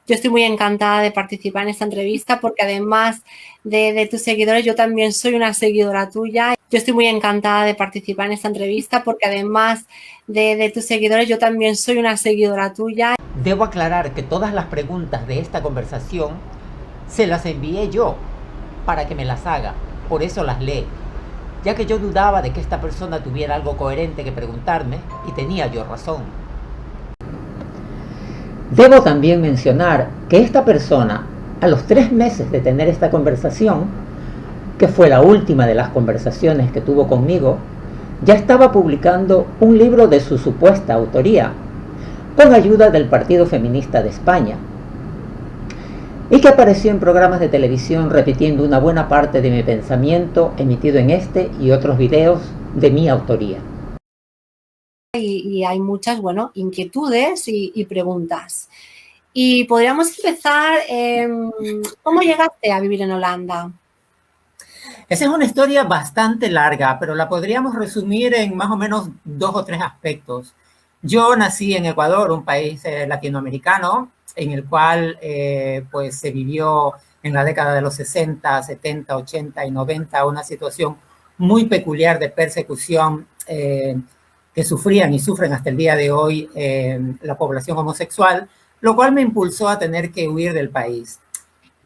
Yo estoy muy encantada de participar en esta entrevista porque además de tus seguidores, yo también soy una seguidora tuya. Yo estoy muy encantada de participar en esta entrevista porque además de tus seguidores, yo también soy una seguidora tuya. Debo aclarar que todas las preguntas de esta conversación se las envié yo para que me las haga, por eso las lee, ya que yo dudaba de que esta persona tuviera algo coherente que preguntarme y tenía yo razón. Debo también mencionar que esta persona, a los 3 meses de tener esta conversación, que fue la última de las conversaciones que tuvo conmigo, ya estaba publicando un libro de su supuesta autoría, con ayuda del Partido Feminista de España, y que apareció en programas de televisión repitiendo una buena parte de mi pensamiento emitido en este y otros videos de mi autoría. Y hay muchas, bueno, inquietudes y preguntas. Y podríamos empezar, ¿cómo llegaste a vivir en Holanda? Esa es una historia bastante larga, pero la podríamos resumir en más o menos 2 o 3 aspectos. Yo nací en Ecuador, un país latinoamericano, en el cual pues se vivió en la década de los 60, 70, 80 y 90 una situación muy peculiar de persecución que sufrían y sufren hasta el día de hoy la población homosexual, lo cual me impulsó a tener que huir del país.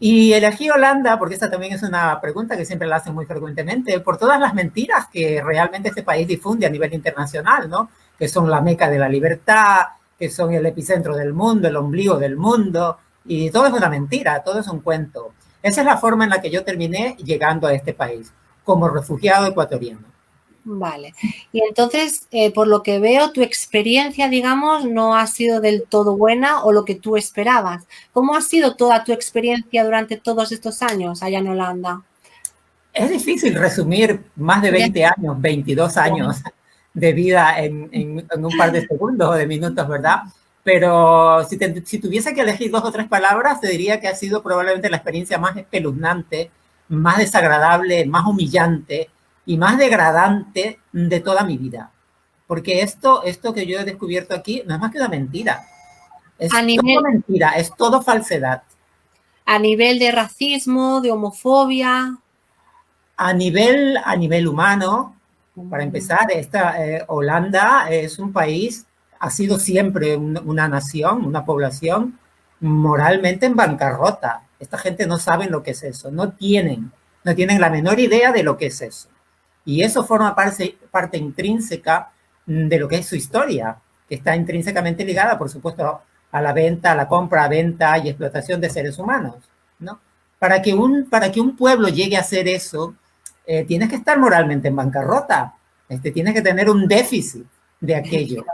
Y elegí Holanda, porque esta también es una pregunta que siempre la hacen muy frecuentemente, por todas las mentiras que realmente este país difunde a nivel internacional, ¿no? Que son la meca de la libertad, que son el epicentro del mundo, el ombligo del mundo, y todo es una mentira, todo es un cuento. Esa es la forma en la que yo terminé llegando a este país, como refugiado ecuatoriano. Vale. Y entonces, por lo que veo, tu experiencia, digamos, no ha sido del todo buena o lo que tú esperabas. ¿Cómo ha sido toda tu experiencia durante todos estos años allá en Holanda? Es difícil resumir más de 20 años, 22 años de vida en un par de segundos o de minutos, ¿verdad? Pero si tuviese que elegir 2 o 3 palabras, te diría que ha sido probablemente la experiencia más espeluznante, más desagradable, más humillante y más degradante de toda mi vida. Porque esto que yo he descubierto aquí no es más que una mentira. A Es todo nivel, mentira, es todo falsedad. a nivel de racismo, de homofobia. A nivel humano, para empezar, Holanda es un país, ha sido siempre una nación, una población moralmente en bancarrota. Esta gente no sabe lo que es eso, no tienen la menor idea de lo que es eso. Y eso forma parte intrínseca de lo que es su historia, que está intrínsecamente ligada, por supuesto, a la venta, a la compra, venta y explotación de seres humanos, ¿no? Para que un pueblo llegue a hacer eso, tienes que estar moralmente en bancarrota, tienes que tener un déficit de aquello.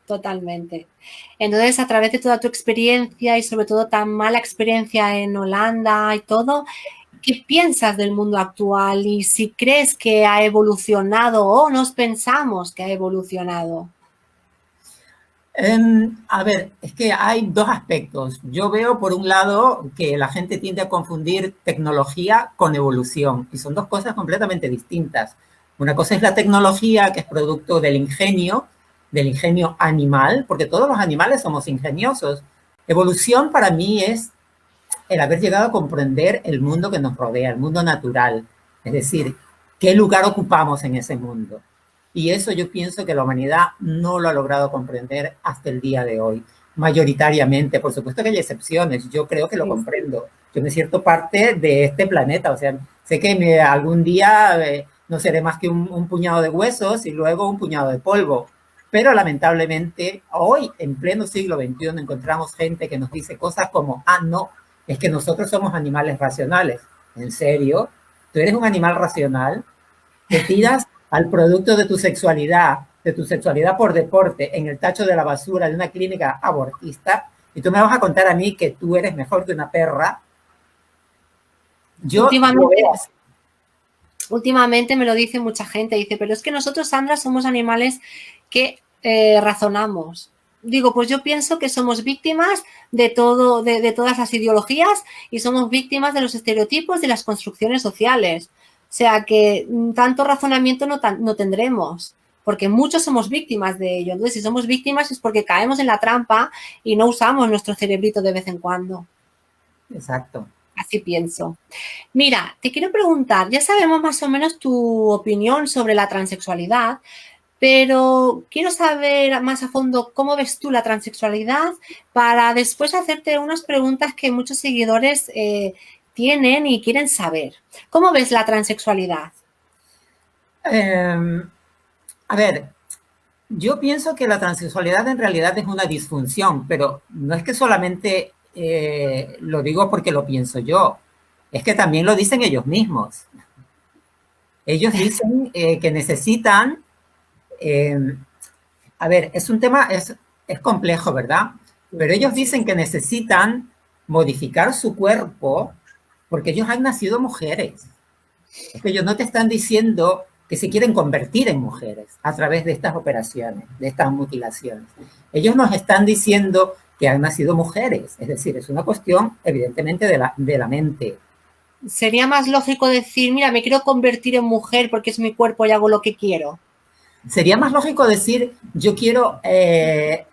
Totalmente. Entonces, a través de toda tu experiencia y sobre todo tan mala experiencia en Holanda y todo, ¿qué piensas del mundo actual y si crees que ha evolucionado o nos pensamos que ha evolucionado? A ver, es que hay 2 aspectos. Yo veo, por un lado, que la gente tiende a confundir tecnología con evolución, y son 2 cosas completamente distintas. Una cosa es la tecnología, que es producto del ingenio animal, porque todos los animales somos ingeniosos. Evolución para mí es el haber llegado a comprender el mundo que nos rodea, el mundo natural, es decir, qué lugar ocupamos en ese mundo. Y eso yo pienso que la humanidad no lo ha logrado comprender hasta el día de hoy, mayoritariamente. Por supuesto que hay excepciones, yo creo que lo comprendo. Yo me siento parte de este planeta, o sea, sé que algún día no seré más que un puñado de huesos y luego un puñado de polvo. Pero lamentablemente hoy, en pleno siglo XXI, encontramos gente que nos dice cosas como, no, es que nosotros somos animales racionales. ¿En serio? ¿Tú eres un animal racional? ¿Te tiras al producto de tu sexualidad por deporte, en el tacho de la basura de una clínica abortista? Y tú me vas a contar a mí que tú eres mejor que una perra. Yo lo Últimamente, veo así. últimamente me lo dice mucha gente, dice, pero es que nosotros, Sandra, somos animales que razonamos. Digo, pues yo pienso que somos víctimas de todo, de todas las ideologías y somos víctimas de los estereotipos de las construcciones sociales. O sea que tanto razonamiento no tendremos. porque muchos somos víctimas de ello. Entonces, si somos víctimas es porque caemos en la trampa y no usamos nuestro cerebrito de vez en cuando. Exacto. Así pienso. Mira, te quiero preguntar, ya sabemos más o menos tu opinión sobre la transexualidad, pero quiero saber más a fondo cómo ves tú la transexualidad para después hacerte unas preguntas que muchos seguidores tienen y quieren saber. ¿Cómo ves la transexualidad? A ver, yo pienso que la transexualidad en realidad es una disfunción, pero no es que solamente lo digo porque lo pienso yo, es que también lo dicen ellos mismos. Ellos dicen que necesitan, a ver, es un tema, es complejo, ¿verdad? Pero ellos dicen que necesitan modificar su cuerpo porque ellos han nacido mujeres. Es que ellos no te están diciendo que se quieren convertir en mujeres a través de estas operaciones, de estas mutilaciones. Ellos nos están diciendo que han nacido mujeres, es decir, es una cuestión evidentemente de la mente. Sería más lógico decir, mira, me quiero convertir en mujer porque es mi cuerpo y hago lo que quiero. Sería más lógico decir, yo quiero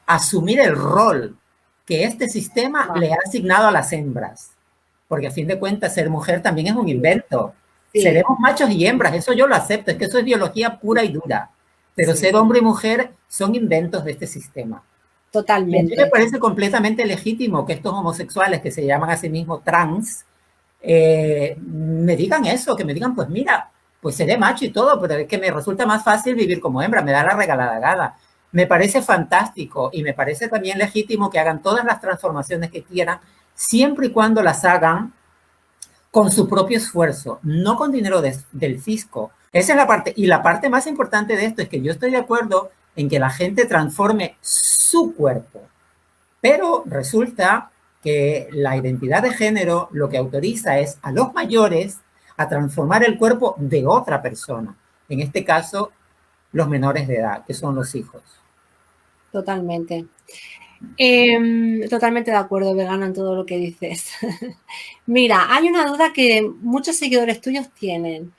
asumir el rol que este sistema le ha asignado a las hembras, porque a fin de cuentas ser mujer también es un invento. Sí. Seremos machos y hembras, eso yo lo acepto, es que eso es biología pura y dura, pero sí, ser hombre y mujer son inventos de este sistema. Totalmente. Y a mí me parece completamente legítimo que estos homosexuales que se llaman a sí mismos trans me digan eso, que me digan, pues mira, pues seré macho y todo, pero es que me resulta más fácil vivir como hembra, me da la regalada gana. Me parece fantástico y me parece también legítimo que hagan todas las transformaciones que quieran, siempre y cuando las hagan con su propio esfuerzo, no con dinero del fisco. Esa es la parte. Y la parte más importante de esto es que yo estoy de acuerdo en que la gente transforme su cuerpo, pero resulta que la identidad de género lo que autoriza es a los mayores a transformar el cuerpo de otra persona. En este caso, los menores de edad, que son los hijos. Totalmente. Totalmente de acuerdo, vegana, en todo lo que dices. Mira, hay una duda que muchos seguidores tuyos tienen.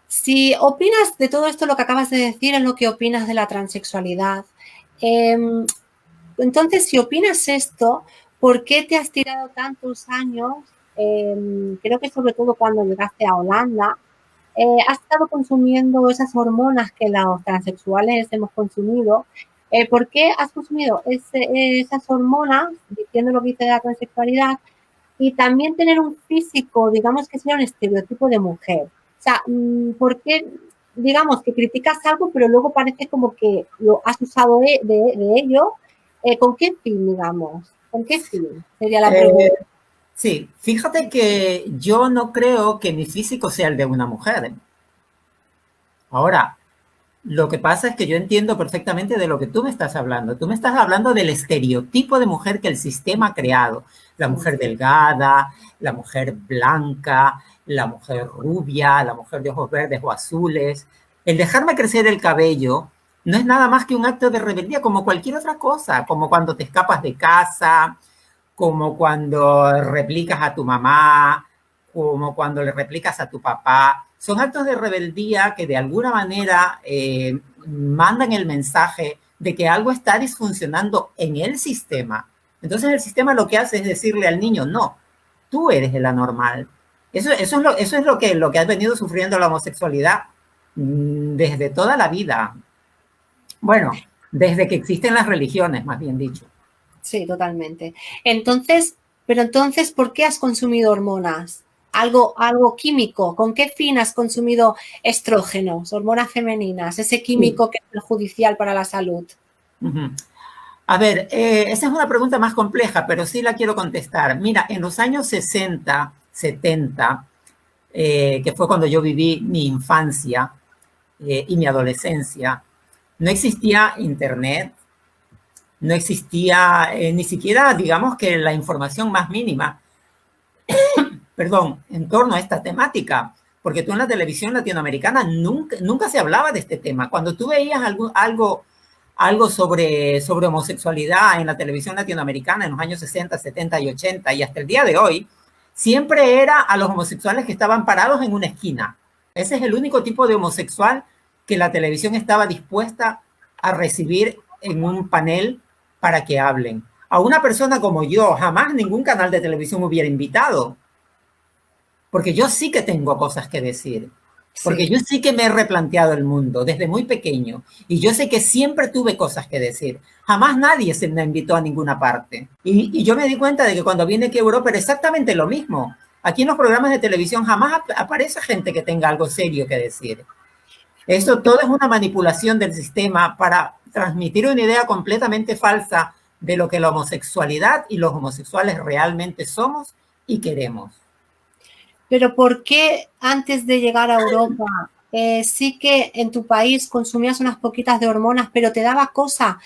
Si opinas de todo esto, lo que acabas de decir, es lo que opinas de la transexualidad. Entonces, si opinas esto, ¿por qué te has tirado tantos años? Creo que sobre todo cuando llegaste a Holanda, has estado consumiendo esas hormonas que los transexuales hemos consumido. ¿Por qué has consumido esas hormonas, diciendo lo que dice de la transexualidad, y también tener un físico, digamos que sea un estereotipo de mujer? O sea, ¿por qué, digamos, que criticas algo, pero luego parece como que lo has usado de ello? ¿Con qué fin, digamos? ¿Con qué fin? Sería la pregunta. Sí, fíjate que yo no creo que mi físico sea el de una mujer. Ahora, lo que pasa es que yo entiendo perfectamente de lo que tú me estás hablando. Tú me estás hablando del estereotipo de mujer que el sistema ha creado. La mujer delgada, la mujer blanca, la mujer rubia, la mujer de ojos verdes o azules. El dejarme crecer el cabello no es nada más que un acto de rebeldía, como cualquier otra cosa, como cuando te escapas de casa, como cuando replicas a tu mamá, como cuando le replicas a tu papá. Son actos de rebeldía que de alguna manera mandan el mensaje de que algo está disfuncionando en el sistema. Entonces el sistema lo que hace es decirle al niño, no, tú eres el anormal. Eso es lo que has venido sufriendo la homosexualidad desde toda la vida. Bueno, desde que existen las religiones, más bien dicho. Sí, totalmente. Entonces, ¿por qué has consumido hormonas? Algo químico. ¿Con qué fin has consumido estrógenos, hormonas femeninas, ese químico que es perjudicial para la salud? A ver, esa es una pregunta más compleja, pero sí la quiero contestar. Mira, en los años 60, 70, que fue cuando yo viví mi infancia y mi adolescencia, no existía internet, no existía ni siquiera, digamos, que la información más mínima, perdón, en torno a esta temática, porque tú en la televisión latinoamericana nunca se hablaba de este tema. Cuando tú veías algo sobre homosexualidad en la televisión latinoamericana en los años 60, 70 y 80 y hasta el día de hoy, siempre era a los homosexuales que estaban parados en una esquina. Ese es el único tipo de homosexual que la televisión estaba dispuesta a recibir en un panel para que hablen. A una persona como yo, jamás ningún canal de televisión me hubiera invitado, porque yo sí que tengo cosas que decir, porque yo sí que me he replanteado el mundo desde muy pequeño, y yo sé que siempre tuve cosas que decir. Jamás nadie se me invitó a ninguna parte. Y yo me di cuenta de que cuando vine aquí a Europa era exactamente lo mismo. Aquí en los programas de televisión jamás aparece gente que tenga algo serio que decir. Eso todo es una manipulación del sistema para transmitir una idea completamente falsa de lo que la homosexualidad y los homosexuales realmente somos y queremos. Pero ¿por qué antes de llegar a Europa sí que en tu país consumías unas poquitas de hormonas, pero te daba cosa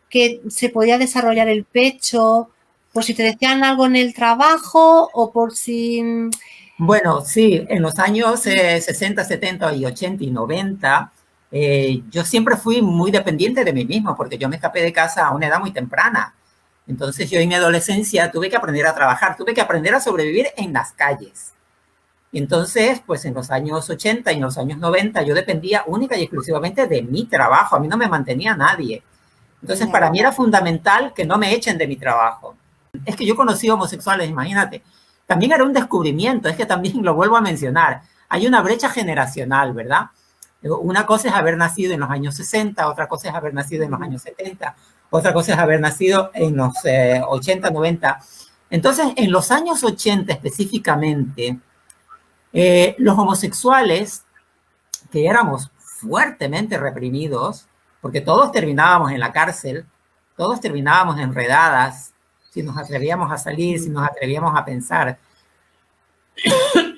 que se podía desarrollar el pecho, por si te decían algo en el trabajo o por si... Bueno, sí, en los años 60, 70 y 80 y 90, yo siempre fui muy dependiente de mí mismo porque yo me escapé de casa a una edad muy temprana. Entonces yo en mi adolescencia tuve que aprender a trabajar, tuve que aprender a sobrevivir en las calles. Y entonces, pues en los años 80 y en los años 90 yo dependía única y exclusivamente de mi trabajo, a mí no me mantenía nadie. Entonces para mí era fundamental que no me echen de mi trabajo. Es que yo conocí homosexuales, imagínate. También era un descubrimiento, es que también lo vuelvo a mencionar. Hay una brecha generacional, ¿verdad? Una cosa es haber nacido en los años 60, otra cosa es haber nacido en los años 70, otra cosa es haber nacido en los 80, 90. Entonces, en los años 80 específicamente, los homosexuales, que éramos fuertemente reprimidos, porque todos terminábamos en la cárcel, todos terminábamos enredadas, si nos atrevíamos a salir, si nos atrevíamos a pensar.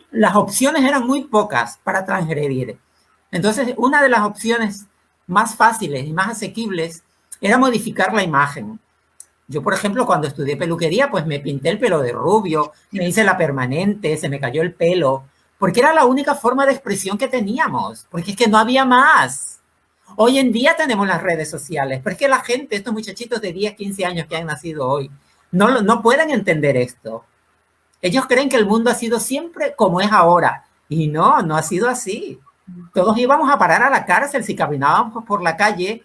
Las opciones eran muy pocas para transgredir. Entonces, una de las opciones más fáciles y más asequibles era modificar la imagen. Yo, por ejemplo, cuando estudié peluquería, pues me pinté el pelo de rubio, me hice la permanente, se me cayó el pelo, porque era la única forma de expresión que teníamos, porque es que no había más. Hoy en día tenemos las redes sociales, pero es que la gente, estos muchachitos de 10, 15 años que han nacido hoy, no pueden entender esto. Ellos creen que el mundo ha sido siempre como es ahora. Y no ha sido así. Todos íbamos a parar a la cárcel si caminábamos por la calle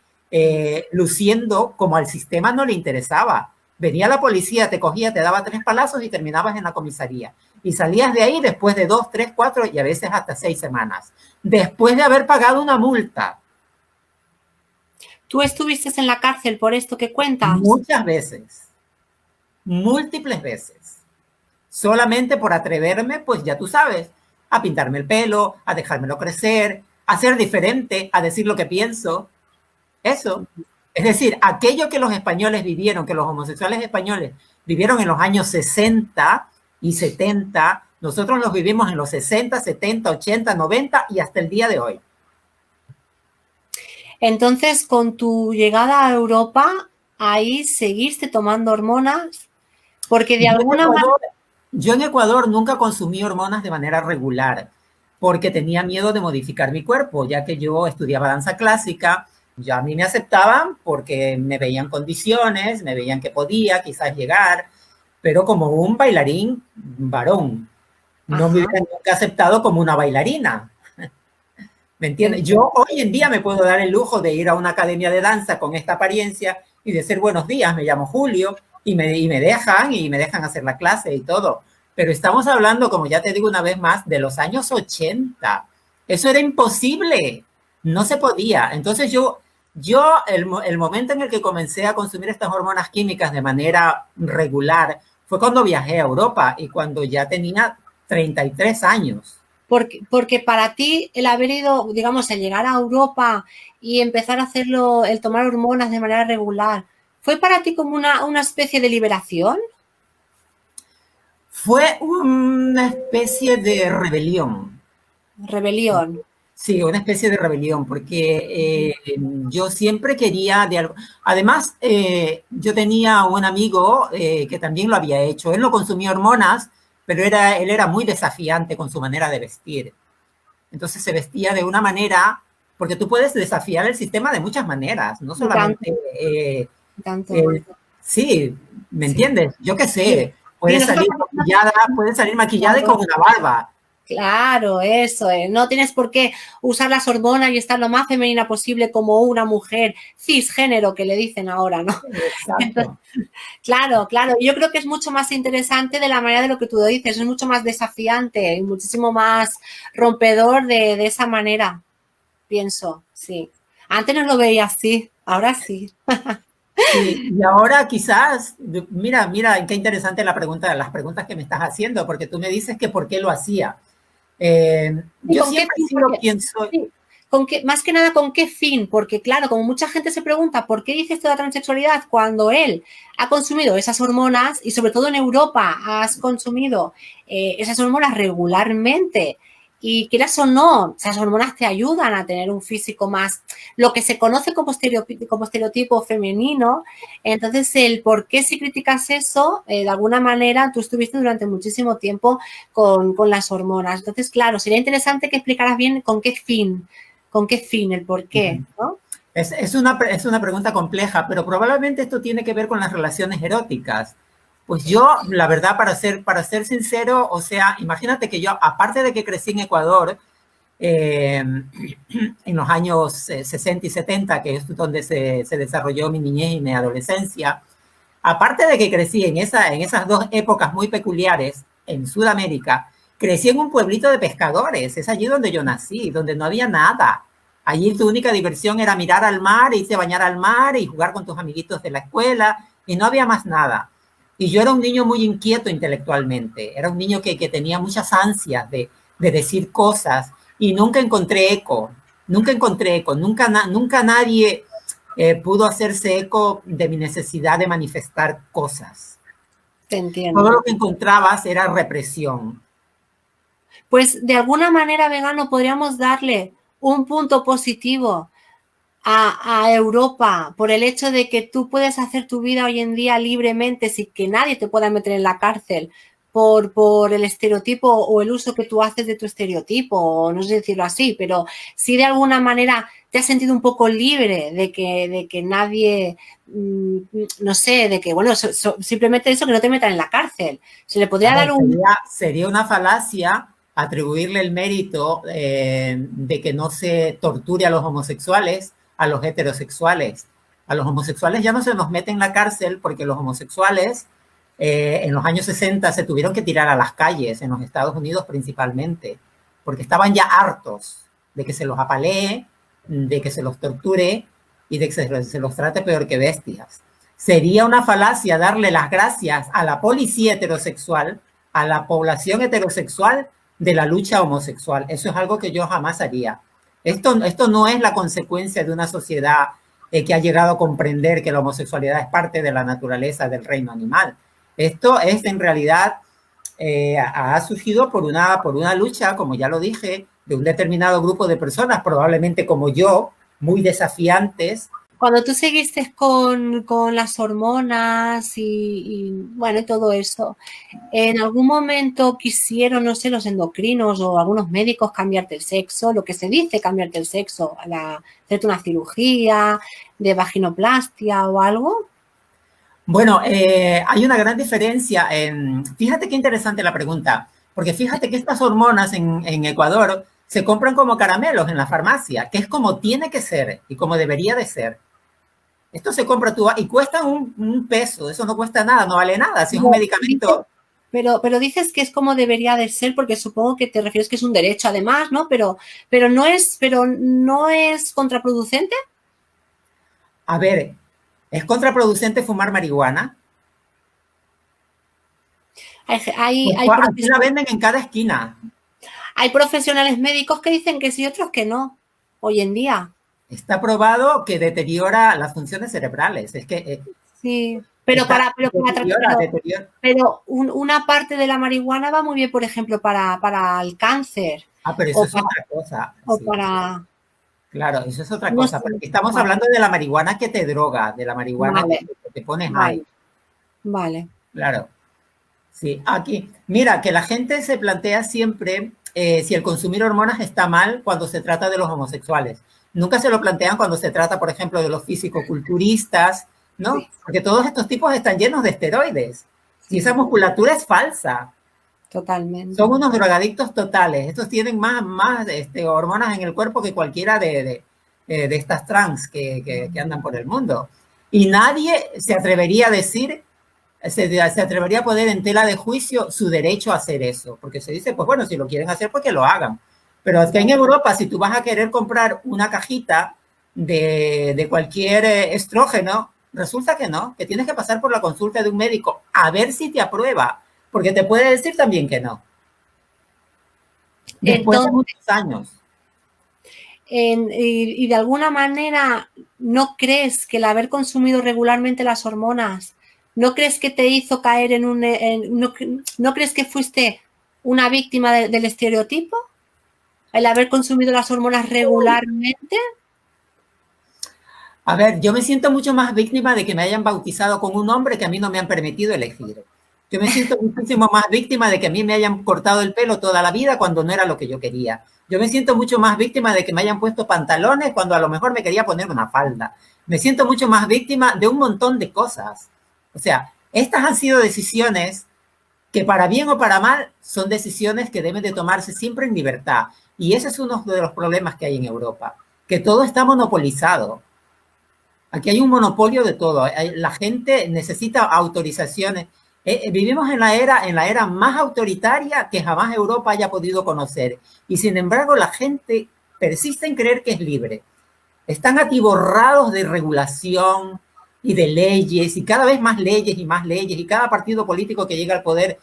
luciendo como al sistema no le interesaba. Venía la policía, te cogía, te daba 3 palazos y terminabas en la comisaría. Y salías de ahí después de 2, 3, 4 y a veces hasta 6 semanas. Después de haber pagado una multa. ¿Tú estuviste en la cárcel por esto que cuentas? Muchas veces. Múltiples veces. Solamente por atreverme, pues ya tú sabes, a pintarme el pelo, a dejármelo crecer, a ser diferente, a decir lo que pienso. Eso. Es decir, aquello que los españoles vivieron, que los homosexuales españoles vivieron en los años 60 y 70, nosotros los vivimos en los 60, 70, 80, 90 y hasta el día de hoy. Entonces, con tu llegada a Europa, ahí seguiste tomando hormonas, porque de alguna manera... Yo en Ecuador nunca consumí hormonas de manera regular, porque tenía miedo de modificar mi cuerpo, ya que yo estudiaba danza clásica. Ya a mí me aceptaban porque me veían condiciones, me veían que podía quizás llegar, pero como un bailarín varón. No me hubieran nunca aceptado como una bailarina. ¿Me entiendes? Yo hoy en día me puedo dar el lujo de ir a una academia de danza con esta apariencia y decir buenos días, me llamo Julio, y me dejan hacer la clase y todo. Pero estamos hablando, como ya te digo una vez más, de los años 80. Eso era imposible. No se podía. Entonces el momento en el que comencé a consumir estas hormonas químicas de manera regular fue cuando viajé a Europa y cuando ya tenía 33 años. Porque para ti el haber ido, digamos, el llegar a Europa y empezar a hacerlo, el tomar hormonas de manera regular, ¿fue para ti como una especie de liberación? Fue una especie de rebelión. Rebelión. Sí, una especie de rebelión, porque yo siempre quería de algo. Además, yo tenía un amigo que también lo había hecho. Él no consumía hormonas, pero él era muy desafiante con su manera de vestir. Entonces se vestía de una manera, porque tú puedes desafiar el sistema de muchas maneras, no solamente... sí, ¿me entiendes? Yo qué sé, puedes salir maquillada y con una barba. Claro, eso es. No tienes por qué usar las hormonas y estar lo más femenina posible como una mujer cisgénero que le dicen ahora, ¿no? Entonces, Exacto. claro, claro. Yo creo que es mucho más interesante de la manera de lo que tú dices, es mucho más desafiante y muchísimo más rompedor de esa manera, pienso, sí. Antes no lo veía así, ahora sí. Sí, y ahora quizás, mira, qué interesante la pregunta, las preguntas que me estás haciendo, porque tú me dices que por qué lo hacía. ¿Y Yo con qué siempre he fin? sido Porque, quien soy. sí, con qué, más que nada, ¿con qué fin? Porque, claro, como mucha gente se pregunta por qué dice esto de la transexualidad cuando él ha consumido esas hormonas y sobre todo en Europa has consumido esas hormonas regularmente y quieras o no, esas hormonas te ayudan a tener un físico más, lo que se conoce como estereotipo femenino. Entonces, el por qué si criticas eso, de alguna manera tú estuviste durante muchísimo tiempo con las hormonas. Entonces, claro, sería interesante que explicaras bien con qué fin, el por qué, ¿no? Es una pregunta compleja, pero probablemente esto tiene que ver con las relaciones eróticas. Pues yo, la verdad, para ser sincero, o sea, imagínate que yo, aparte de que crecí en Ecuador, en los años 60 y 70, que es donde se desarrolló mi niñez y mi adolescencia, aparte de que crecí en esas dos épocas muy peculiares en Sudamérica, crecí en un pueblito de pescadores. Es allí donde yo nací, donde no había nada. Allí tu única diversión era mirar al mar, irse a bañar al mar y jugar con tus amiguitos de la escuela, y no había más nada. Y yo era un niño muy inquieto intelectualmente, era un niño que tenía muchas ansias de decir cosas y nunca encontré eco, nunca nadie pudo hacerse eco de mi necesidad de manifestar cosas. Te Todo entiendo. lo que encontrabas era represión. Pues de alguna manera, vegano, podríamos darle un punto positivo a Europa por el hecho de que tú puedes hacer tu vida hoy en día libremente sin que nadie te pueda meter en la cárcel por el estereotipo o el uso que tú haces de tu estereotipo, o no sé decirlo así, pero sí de alguna manera te has sentido un poco libre de que nadie, no sé, de que, bueno, simplemente eso, que no te metan en la cárcel. Se le A podría ver, dar un... sería una falacia atribuirle el mérito de que no se torture a los homosexuales, a los heterosexuales. A los homosexuales ya no se nos mete en la cárcel porque los homosexuales en los años 60 se tuvieron que tirar a las calles, en los Estados Unidos principalmente, porque estaban ya hartos de que se los apalee, de que se los torture y de que se los trate peor que bestias. Sería una falacia darle las gracias a la policía heterosexual, a la población heterosexual de la lucha homosexual. Eso es algo que yo jamás haría. Esto no es la consecuencia de una sociedad que ha llegado a comprender que la homosexualidad es parte de la naturaleza del reino animal. Esto es en realidad, ha surgido por una lucha, como ya lo dije, de un determinado grupo de personas, probablemente como yo, muy desafiantes. Cuando tú seguiste con las hormonas bueno, y todo eso, ¿en algún momento quisieron, no sé, los endocrinos o algunos médicos cambiarte el sexo? Lo que se dice cambiarte el sexo, hacerte una cirugía de vaginoplastia o algo. Bueno, hay una gran diferencia fíjate qué interesante la pregunta, porque fíjate que estas hormonas en Ecuador se compran como caramelos en la farmacia, que es como tiene que ser y como debería de ser. Esto se compra tú y cuesta un peso, eso no cuesta nada, no vale nada, si es un medicamento. Pero dices que es como debería de ser, porque supongo que te refieres que es un derecho además, ¿no? Pero no es contraproducente. A ver, ¿es contraproducente fumar marihuana? Hay, Pues hay, aquí la venden en cada esquina. hay profesionales médicos que dicen que sí, otros que no, hoy en día. Está probado que deteriora las funciones cerebrales. Es que Sí, deteriora, deteriora. pero una parte de la marihuana va muy bien, por ejemplo, para el cáncer Ah, pero eso o es para, otra cosa. o Sí. para, Claro, eso es otra no cosa. sé, Porque estamos vale, hablando de la marihuana que te droga, de la marihuana vale, que te pones high. vale, vale. Claro. Sí, aquí, mira, que la gente se plantea siempre si el consumir hormonas está mal cuando se trata de los homosexuales. Nunca se lo plantean cuando se trata, por ejemplo, de los fisicoculturistas, ¿no? Sí, Porque todos estos tipos están llenos de esteroides y sí, esa musculatura es falsa. Totalmente. Son unos drogadictos totales. Estos tienen más hormonas en el cuerpo que cualquiera de estas trans que andan por el mundo. Y nadie se atrevería a decir, se atrevería a poner en tela de juicio su derecho a hacer eso. Porque se dice, pues bueno, si lo quieren hacer, pues que lo hagan. Pero es que en Europa, si tú vas a querer comprar una cajita de cualquier estrógeno, resulta que no, que tienes que pasar por la consulta de un médico a ver si te aprueba, porque te puede decir también que no. Después de muchos años. Y de alguna manera, ¿no crees que el haber consumido regularmente las hormonas, no crees que te hizo caer en un... ¿no crees que fuiste una víctima del estereotipo? ¿El haber consumido las hormonas regularmente? A ver, yo me siento mucho más víctima de que me hayan bautizado con un nombre que a mí no me han permitido elegir. Yo me siento muchísimo más víctima de que a mí me hayan cortado el pelo toda la vida cuando no era lo que yo quería. Yo me siento mucho más víctima de que me hayan puesto pantalones cuando a lo mejor me quería poner una falda. Me siento mucho más víctima de un montón de cosas. O sea, estas han sido decisiones que para bien o para mal son decisiones que deben de tomarse siempre en libertad. Y ese es uno de los problemas que hay en Europa, que todo está monopolizado. Aquí hay un monopolio de todo. La gente necesita autorizaciones. Vivimos en la era más autoritaria que jamás Europa haya podido conocer. Y sin embargo, la gente persiste en creer que es libre. Están atiborrados de regulación y de leyes, y cada vez más leyes y más leyes, y cada partido político que llega al poder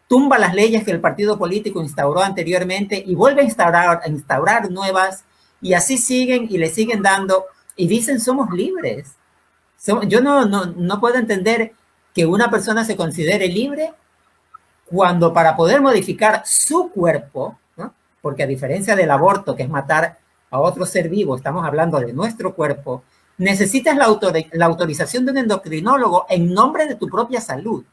tumba las leyes que el partido político instauró anteriormente y vuelve a instaurar nuevas, y así siguen y le siguen dando. Y dicen, somos libres. Yo no puedo entender que una persona se considere libre cuando para poder modificar su cuerpo, ¿no? Porque a diferencia del aborto, que es matar a otro ser vivo, estamos hablando de nuestro cuerpo, necesitas la autorización de un endocrinólogo en nombre de tu propia salud.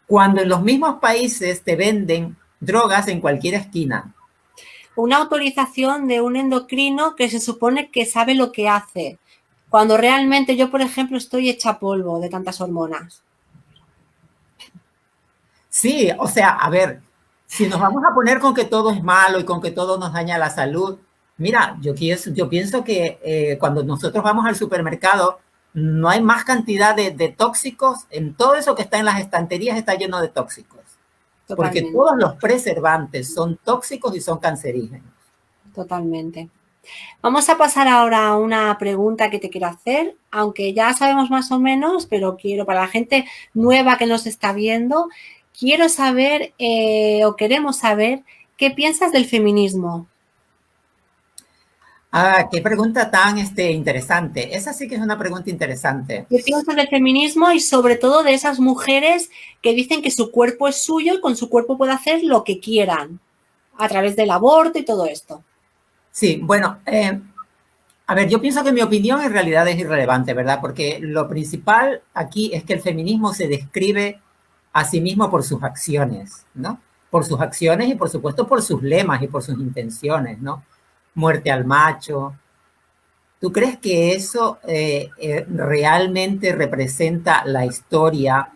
Cuando en los mismos países te venden drogas en cualquier esquina. Una autorización de un endocrino que se supone que sabe lo que hace, cuando realmente yo, por ejemplo, estoy hecha polvo de tantas hormonas. Sí, o sea, a ver, si nos vamos a poner con que todo es malo y con que todo nos daña la salud, mira, yo pienso que cuando nosotros vamos al supermercado, no hay más cantidad de tóxicos, en todo eso que está en las estanterías está lleno de tóxicos. Totalmente. Porque todos los preservantes son tóxicos y son cancerígenos. Totalmente. Vamos a pasar ahora a una pregunta que te quiero hacer, aunque ya sabemos más o menos, pero quiero, para la gente nueva que nos está viendo, quiero saber o queremos saber qué piensas del feminismo. Ah, qué pregunta tan interesante. Esa sí que es una pregunta interesante. ¿Qué piensas del feminismo y sobre todo de esas mujeres que dicen que su cuerpo es suyo y con su cuerpo puede hacer lo que quieran a través del aborto y todo esto? Sí, bueno, a ver, yo pienso que mi opinión en realidad es irrelevante, ¿verdad? Porque lo principal aquí es que el feminismo se describe a sí mismo por sus acciones, ¿no? Por sus acciones y por supuesto por sus lemas y por sus intenciones, ¿no? Muerte al macho. ¿Tú crees que eso realmente representa la historia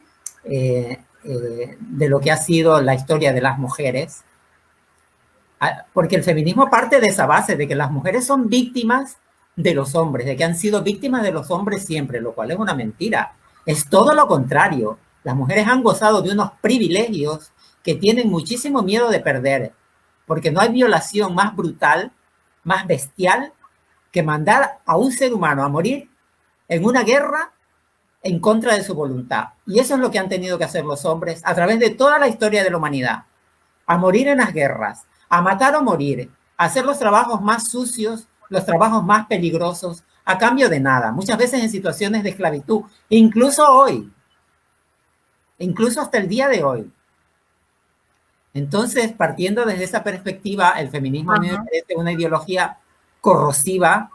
de lo que ha sido la historia de las mujeres? Porque el feminismo parte de esa base, de que las mujeres son víctimas de los hombres, de que han sido víctimas de los hombres siempre, lo cual es una mentira. Es todo lo contrario. Las mujeres han gozado de unos privilegios que tienen muchísimo miedo de perder, porque no hay violación más brutal, más bestial, que mandar a un ser humano a morir en una guerra en contra de su voluntad. Y eso es lo que han tenido que hacer los hombres a través de toda la historia de la humanidad. A morir en las guerras, a matar o morir, a hacer los trabajos más sucios, los trabajos más peligrosos, a cambio de nada, muchas veces en situaciones de esclavitud, incluso hoy, incluso hasta el día de hoy. Entonces, partiendo desde esa perspectiva, el feminismo a mí me parece una ideología corrosiva,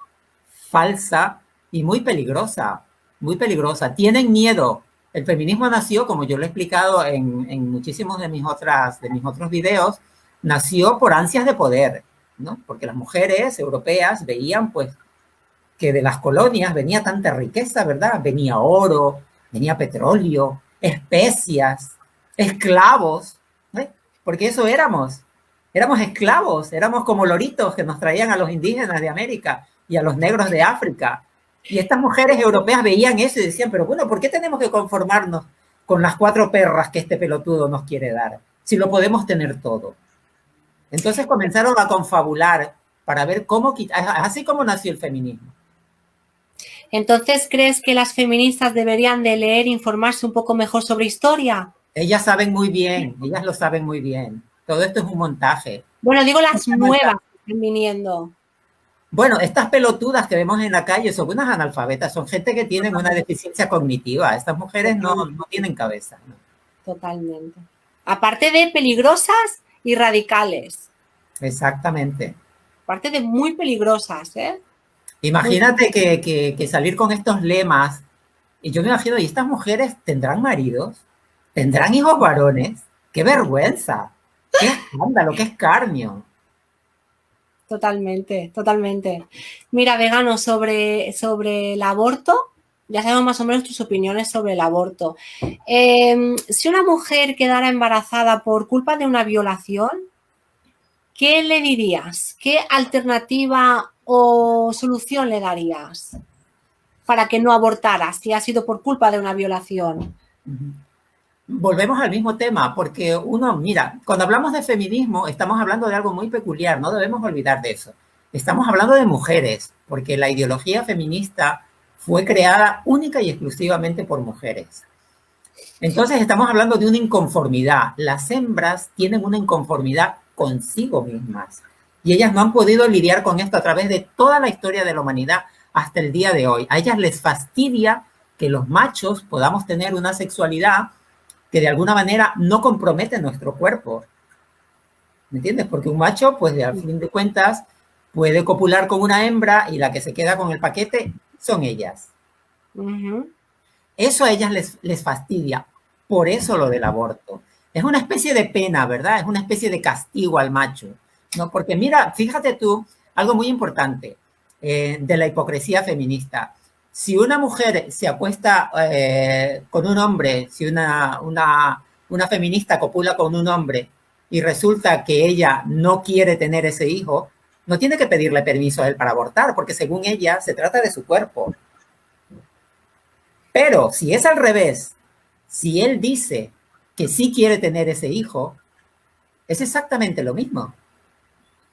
falsa y muy peligrosa, muy peligrosa. Tienen miedo. El feminismo nació, como yo lo he explicado en muchísimos de mis otros videos, nació por ansias de poder, ¿no? Porque las mujeres europeas veían, pues, que de las colonias venía tanta riqueza, ¿verdad? Venía oro, venía petróleo, especias, esclavos, ¿eh? Porque eso éramos esclavos, éramos como loritos que nos traían a los indígenas de América y a los negros de África. Y estas mujeres europeas veían eso y decían, pero bueno, ¿por qué tenemos que conformarnos con las 4 perras que este pelotudo nos quiere dar, si lo podemos tener todo? Entonces comenzaron a confabular para ver cómo quitar, así como nació el feminismo. Entonces, ¿crees que las feministas deberían de leer e informarse un poco mejor sobre historia? Ellas saben muy bien, ellas lo saben muy bien. Todo esto es un montaje. Bueno, digo las nuevas que están viniendo. Bueno, estas pelotudas que vemos en la calle son unas analfabetas, son gente que tienen una deficiencia cognitiva. Estas mujeres no tienen cabeza. ¿No? Totalmente. Aparte de peligrosas y radicales. Exactamente. Aparte de muy peligrosas, ¿eh? Imagínate que salir con estos lemas, y yo me imagino, ¿y estas mujeres tendrán maridos? ¿Tendrán hijos varones? ¡Qué vergüenza! ¡Qué escándalo! ¡Qué escarnio! Totalmente, totalmente. Mira, vegano, sobre el aborto, ya sabemos más o menos tus opiniones sobre el aborto. Si una mujer quedara embarazada por culpa de una violación, ¿qué le dirías? ¿Qué alternativa o solución le darías para que no abortara si ha sido por culpa de una violación? Volvemos al mismo tema, porque uno, mira, cuando hablamos de feminismo, estamos hablando de algo muy peculiar, no debemos olvidar de eso. Estamos hablando de mujeres, porque la ideología feminista fue creada única y exclusivamente por mujeres. Entonces estamos hablando de una inconformidad. Las hembras tienen una inconformidad consigo mismas y ellas no han podido lidiar con esto a través de toda la historia de la humanidad hasta el día de hoy. A ellas les fastidia que los machos podamos tener una sexualidad que de alguna manera no compromete nuestro cuerpo. ¿Me entiendes? Porque un macho, pues al fin de cuentas, puede copular con una hembra y la que se queda con el paquete son ellas. Eso a ellas les fastidia. Por eso lo del aborto. Es una especie de pena, ¿verdad? Es una especie de castigo al macho. ¿No? Porque mira, fíjate tú, algo muy importante de la hipocresía feminista. Si una mujer se acuesta con un hombre, si una feminista copula con un hombre y resulta que ella no quiere tener ese hijo, no tiene que pedirle permiso a él para abortar, porque según ella se trata de su cuerpo. Pero si es al revés, si él dice que sí quiere tener ese hijo, es exactamente lo mismo.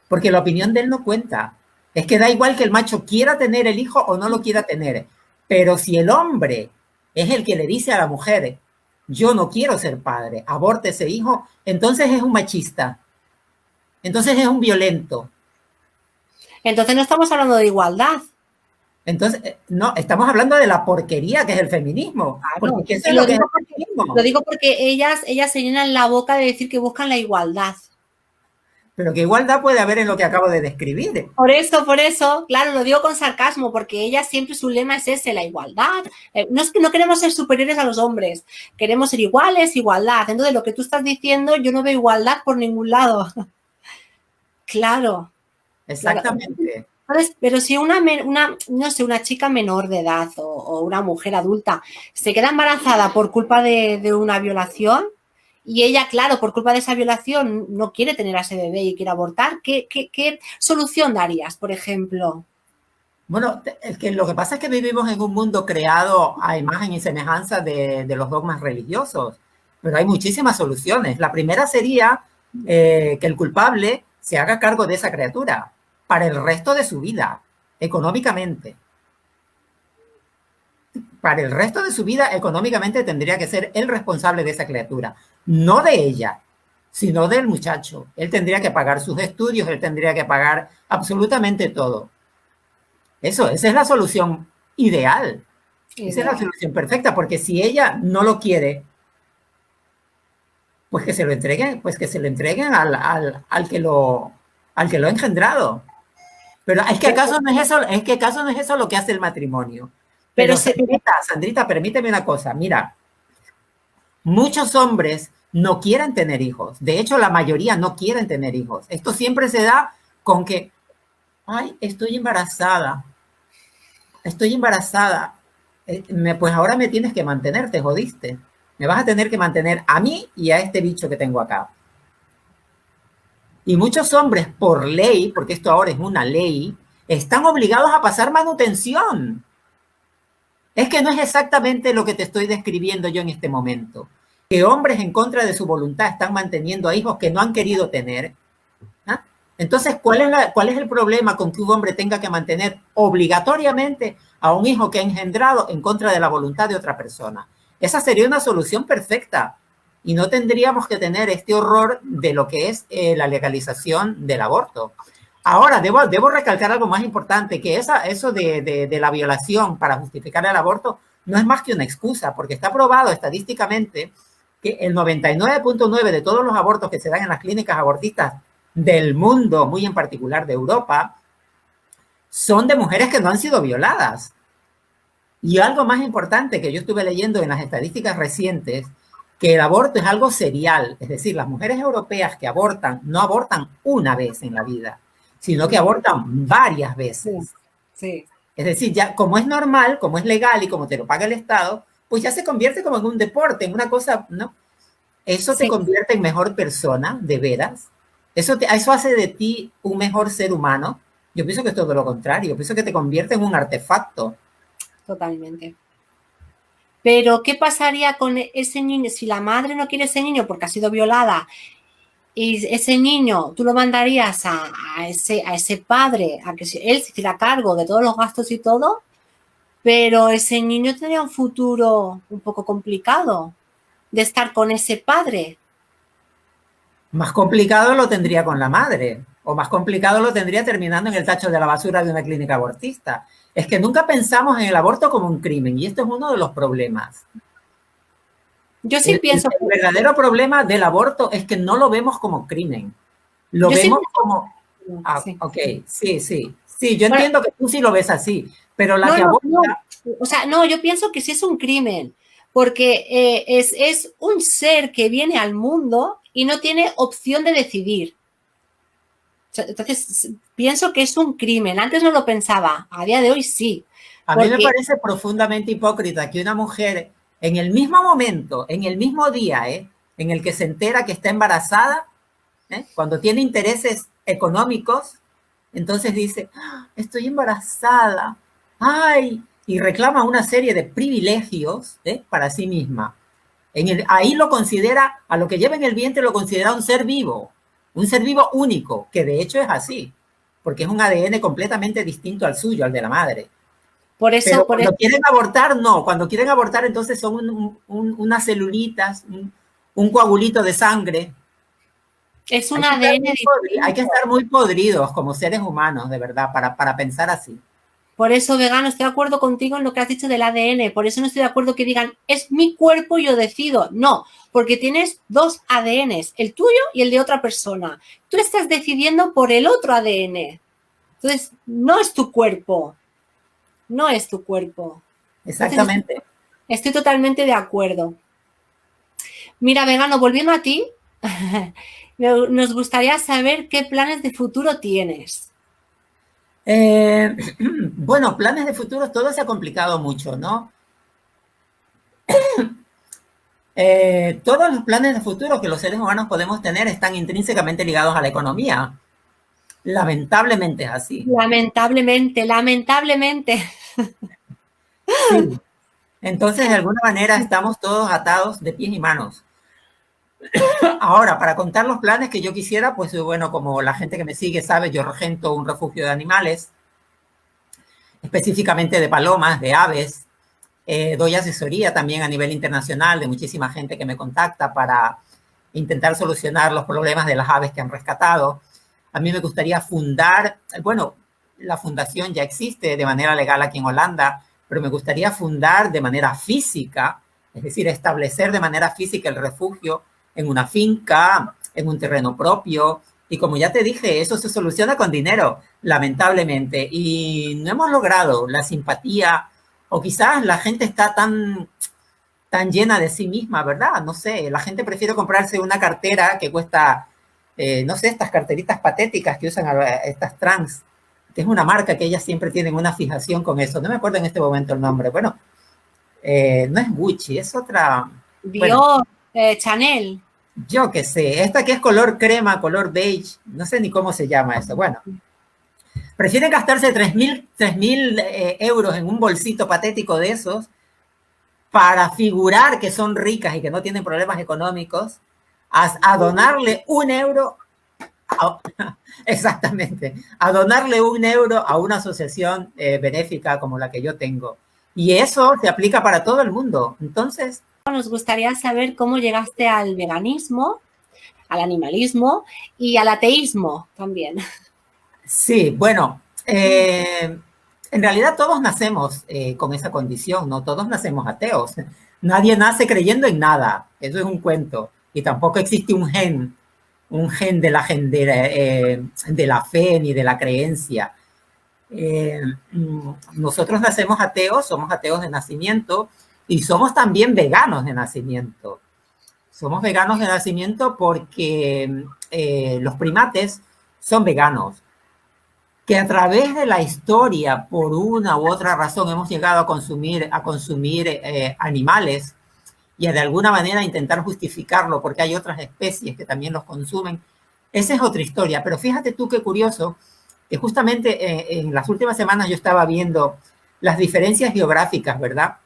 Porque la opinión de él no cuenta. Es que da igual que el macho quiera tener el hijo o no lo quiera tener. Pero si el hombre es el que le dice a la mujer, yo no quiero ser padre, aborte ese hijo, entonces es un machista. Entonces es un violento. Entonces no estamos hablando de igualdad. Entonces, no, estamos hablando de la porquería que es el feminismo. Claro. Lo digo porque ellas se llenan la boca de decir que buscan la igualdad. Pero qué igualdad puede haber en lo que acabo de describir. Por eso, claro, lo digo con sarcasmo, porque ellas siempre su lema es ese, la igualdad. No es que no queremos ser superiores a los hombres, queremos ser iguales, igualdad. Entonces, lo que tú estás diciendo, yo no veo igualdad por ningún lado. Claro. Exactamente. Claro. Entonces, pero si una chica menor de edad o una mujer adulta se queda embarazada por culpa de una violación y ella, claro, por culpa de esa violación no quiere tener a ese bebé y quiere abortar, ¿qué solución darías, por ejemplo? Bueno, es que lo que pasa es que vivimos en un mundo creado a imagen y semejanza de los dogmas religiosos, pero hay muchísimas soluciones. La primera sería que el culpable se haga cargo de esa criatura para el resto de su vida, económicamente. Para el resto de su vida, económicamente, tendría que ser el responsable de esa criatura, no de ella, sino del muchacho. Él tendría que pagar sus estudios, él tendría que pagar absolutamente todo. Esa es la solución ideal. Esa es la solución perfecta, porque si ella no lo quiere, pues que se lo entreguen al que lo ha engendrado. Pero es que acaso no es eso lo que hace el matrimonio. Pero Sandrita, permíteme una cosa. Mira, muchos hombres no quieren tener hijos. De hecho, la mayoría no quieren tener hijos. Esto siempre se da con que, ay, estoy embarazada. Pues ahora me tienes que mantener, te jodiste. Me vas a tener que mantener a mí y a este bicho que tengo acá. Y muchos hombres, por ley, porque esto ahora es una ley, están obligados a pasar manutención. Es que no es exactamente lo que te estoy describiendo yo en este momento. Que hombres en contra de su voluntad están manteniendo a hijos que no han querido tener. ¿Ah? Entonces, ¿cuál es el problema con que un hombre tenga que mantener obligatoriamente a un hijo que ha engendrado en contra de la voluntad de otra persona? Esa sería una solución perfecta y no tendríamos que tener este horror de lo que es la legalización del aborto. Ahora, debo recalcar algo más importante, que eso de la violación para justificar el aborto no es más que una excusa, porque está probado estadísticamente que el 99.9% de todos los abortos que se dan en las clínicas abortistas del mundo, muy en particular de Europa, son de mujeres que no han sido violadas. Y algo más importante que yo estuve leyendo en las estadísticas recientes, que el aborto es algo serial, es decir, las mujeres europeas que abortan no abortan una vez en la vida, sino que abortan varias veces. Sí. Es decir, ya como es normal, como es legal y como te lo paga el Estado, pues ya se convierte como en un deporte, en una cosa, ¿no? Eso te convierte en mejor persona, de veras. Eso hace de ti un mejor ser humano. Yo pienso que es todo lo contrario. Yo pienso que te convierte en un artefacto. Totalmente. Pero, ¿qué pasaría con ese niño si la madre no quiere ese niño porque ha sido violada? Y ese niño, tú lo mandarías a ese padre a que él se hiciera cargo de todos los gastos y todo, pero ese niño tendría un futuro un poco complicado de estar con ese padre. Más complicado lo tendría con la madre, o más complicado lo tendría terminando en el tacho de la basura de una clínica abortista. Es que nunca pensamos en el aborto como un crimen, y esto es uno de los problemas. Yo sí pienso... El verdadero problema del aborto es que no lo vemos como crimen. Lo vemos como... Ah, sí. Ok, sí. Sí, yo entiendo que tú sí lo ves así, pero la que aborta... O sea, no, yo pienso que sí es un crimen, porque es un ser que viene al mundo y no tiene opción de decidir. Entonces, pienso que es un crimen. Antes no lo pensaba, a día de hoy sí. A mí me parece profundamente hipócrita que una mujer en el mismo momento, en el mismo día, en el que se entera que está embarazada, cuando tiene intereses económicos, entonces dice, estoy embarazada, ay, y reclama una serie de privilegios para sí misma. Ahí lo considera, a lo que lleva en el vientre lo considera un ser vivo único, que de hecho es así, porque es un ADN completamente distinto al suyo, al de la madre. Por eso, pero cuando quieren abortar, no. Cuando quieren abortar, entonces son unas celulitas, un coagulito de sangre. Es un ADN. Hay que estar muy podridos como seres humanos, de verdad, para pensar así. Por eso, vegano, estoy de acuerdo contigo en lo que has dicho del ADN. Por eso no estoy de acuerdo que digan, es mi cuerpo y yo decido. No, porque tienes dos ADNs, el tuyo y el de otra persona. Tú estás decidiendo por el otro ADN. Entonces, no es tu cuerpo. No es tu cuerpo. Exactamente. Entonces, estoy totalmente de acuerdo. Mira, vegano, volviendo a ti, nos gustaría saber qué planes de futuro tienes. Bueno, planes de futuro, todo se ha complicado mucho, ¿no? Todos los planes de futuro que los seres humanos podemos tener están intrínsecamente ligados a la economía. Lamentablemente es así. Lamentablemente. Sí. Entonces, de alguna manera, estamos todos atados de pies y manos. Ahora, para contar los planes que yo quisiera, pues bueno, como la gente que me sigue sabe, yo regento un refugio de animales, específicamente de palomas, de aves. Doy asesoría también a nivel internacional de muchísima gente que me contacta para intentar solucionar los problemas de las aves que han rescatado. A mí me gustaría fundar, bueno, la fundación ya existe de manera legal aquí en Holanda, pero me gustaría fundar de manera física, es decir, establecer de manera física el refugio en una finca, en un terreno propio. Y como ya te dije, eso se soluciona con dinero, lamentablemente. Y no hemos logrado la simpatía, o quizás la gente está tan llena de sí misma, ¿verdad? No sé, la gente prefiere comprarse una cartera que cuesta, no sé, estas carteritas patéticas que usan estas trans, que es una marca que ellas siempre tienen una fijación con eso. No me acuerdo en este momento el nombre. Bueno, no es Gucci, es otra... Bueno, Dior, Chanel. yo qué sé, esta que es color crema, color beige, no sé ni cómo se llama eso. Bueno, prefieren gastarse 3.000 euros en un bolsito patético de esos para figurar que son ricas y que no tienen problemas económicos, a donarle 1 euro, exactamente, a donarle 1 euro a una asociación benéfica como la que yo tengo. Y eso se aplica para todo el mundo. Entonces, Nos gustaría saber cómo llegaste al veganismo, al animalismo y al ateísmo también. sí, bueno, en realidad todos nacemos con esa condición, ¿no? Todos nacemos ateos. Nadie nace creyendo en nada. Eso es un cuento. Y tampoco existe un gen de la fe ni de la creencia. Nosotros nacemos ateos, somos ateos de nacimiento y somos también veganos de nacimiento. Somos veganos de nacimiento porque los primates son veganos, que a través de la historia, por una u otra razón, hemos llegado a consumir animales y de alguna manera intentar justificarlo porque hay otras especies que también los consumen. Esa es otra historia, pero fíjate tú qué curioso, que justamente en las últimas semanas yo estaba viendo las diferencias geográficas, ¿verdad?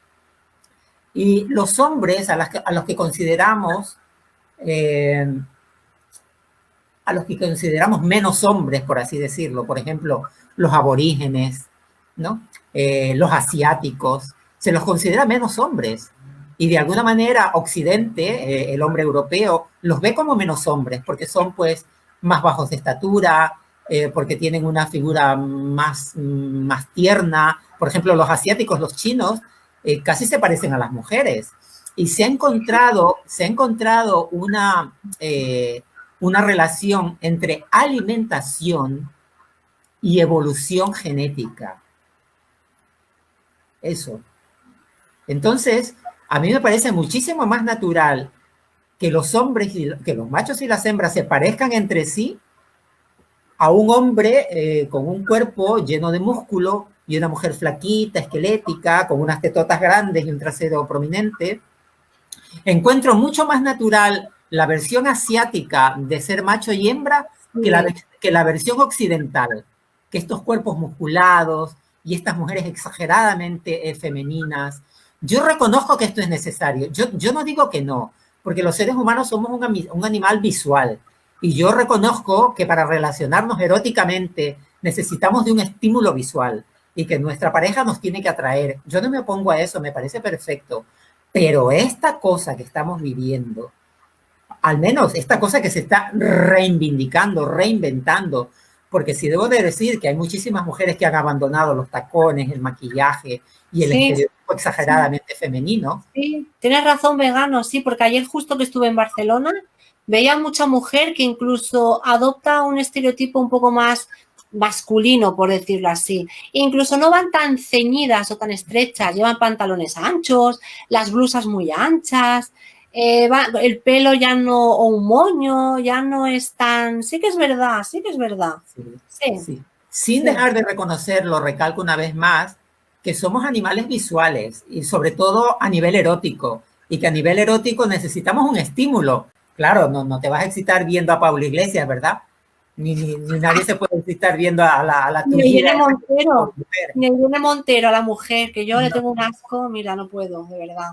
Y los hombres a los que consideramos menos hombres, por así decirlo, por ejemplo, los aborígenes, ¿no? Los asiáticos, se los considera menos hombres. Y de alguna manera Occidente, el hombre europeo, los ve como menos hombres, porque son pues más bajos de estatura, porque tienen una figura más tierna. Por ejemplo, los asiáticos, los chinos, casi se parecen a las mujeres. Y se ha encontrado una relación entre alimentación y evolución genética. Eso. Entonces, a mí me parece muchísimo más natural que los hombres, que los machos y las hembras se parezcan entre sí a un hombre con un cuerpo lleno de músculo y una mujer flaquita, esquelética, con unas tetotas grandes y un trasero prominente. Encuentro mucho más natural la versión asiática de ser macho y hembra que la versión occidental, que estos cuerpos musculados y estas mujeres exageradamente femeninas. Yo reconozco que esto es necesario. Yo no digo que no, porque los seres humanos somos un animal visual. Y yo reconozco que para relacionarnos eróticamente necesitamos de un estímulo visual y que nuestra pareja nos tiene que atraer. Yo no me opongo a eso, me parece perfecto. Pero esta cosa que estamos viviendo, al menos esta cosa que se está reivindicando, reinventando, porque sí debo de decir que hay muchísimas mujeres que han abandonado los tacones, el maquillaje y el estereotipo exageradamente femenino. Sí, tienes razón, vegano, sí, porque ayer justo que estuve en Barcelona, veía mucha mujer que incluso adopta un estereotipo un poco más masculino, por decirlo así. Incluso no van tan ceñidas o tan estrechas, llevan pantalones anchos, las blusas muy anchas, el pelo ya no, o un moño, ya no es tan... Sí que es verdad, sí que es verdad. Sí. Sin dejar de reconocerlo, recalco una vez más, que somos animales visuales y sobre todo a nivel erótico, y que a nivel erótico necesitamos un estímulo. Claro, no te vas a excitar viendo a Pablo Iglesias, ¿verdad? Ni nadie se puede excitar viendo a la tuya. Ni Irene Montero, a la mujer, que yo le tengo un asco, mira, no puedo, de verdad.